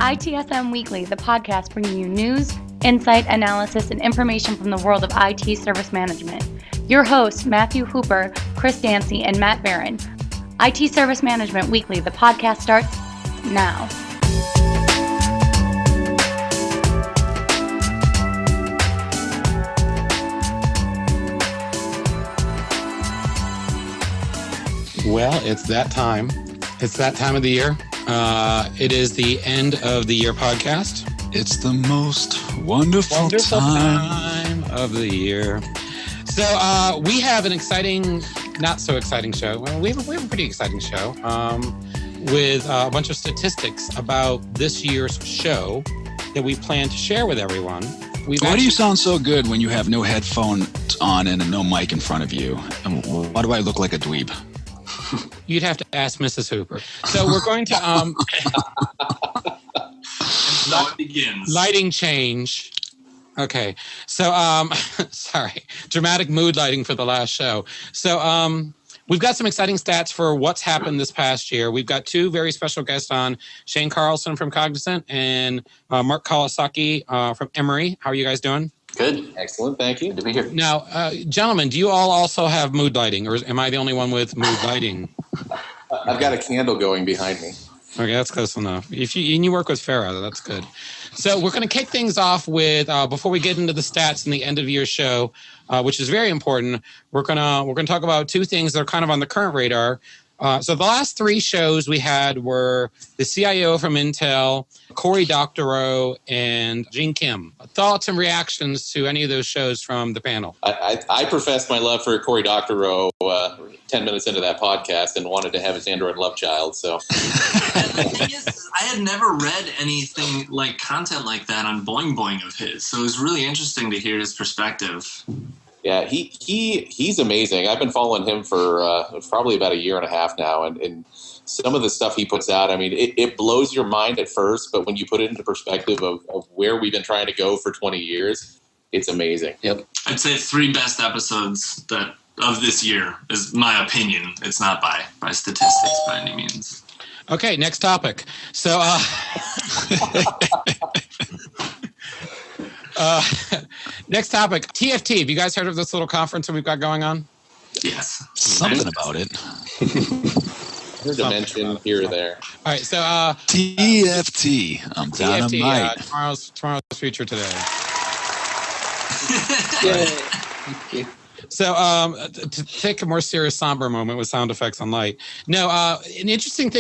ITSM Weekly, the podcast bringing you news, insight, analysis, and information from the world of IT service management. Your hosts, Matthew Hooper, Chris Dancy, and Matt Barron. IT Service Management Weekly, the podcast starts now. Well, it's that time. It's that time of the year. It is the end of the year podcast. It's the most wonderful time of the year. So we have an exciting, not so exciting show. Well, we have a pretty exciting show with a bunch of statistics about this year's show that we plan to share with everyone. Why do you sound so good when you have no headphones on and no mic in front of you? And why do I look like a dweeb? You'd have to ask Mrs. Hooper. So we're going to and so it begins. Lighting change. Okay. So sorry. Dramatic mood lighting for the last show. So we've got some exciting stats for what's happened this past year. We've got two very special guests on, Shane Carlson from Cognizant and Mark Kawasaki from Emory. How are you guys doing? Good. Excellent. Thank you. Good to be here. Now, gentlemen, do you all also have mood lighting, or am I the only one with mood lighting? I've got a candle going behind me. Okay, that's close enough. If you work with Farah, that's good. So we're going to kick things off with before we get into the stats and the end of year show, which is very important. We're gonna talk about two things that are kind of on the current radar. So the last three shows we had were the CIO from Intel, Cory Doctorow, and Gene Kim. Thoughts and reactions to any of those shows from the panel? I professed my love for Cory Doctorow 10 minutes into that podcast and wanted to have his Android love child. So the thing is, I had never read anything like content like that on Boing Boing of his. So it was really interesting to hear his perspective. Yeah, he's amazing. I've been following him for probably about a year and a half now, and some of the stuff he puts out, I mean, it blows your mind at first, but when you put it into perspective of where we've been trying to go for 20 years, it's amazing. Yep. I'd say 3 best episodes of this year is my opinion. It's not by statistics by any means. Okay, next topic. So, next topic, TFT. Have you guys heard of this little conference that we've got going on? Yes. Something about it. Heard a mention here or there. All right, so TFT. I'm dynamite. Tomorrow's future today. Yay. So to take a more serious, somber moment with sound effects on light. No, an interesting thing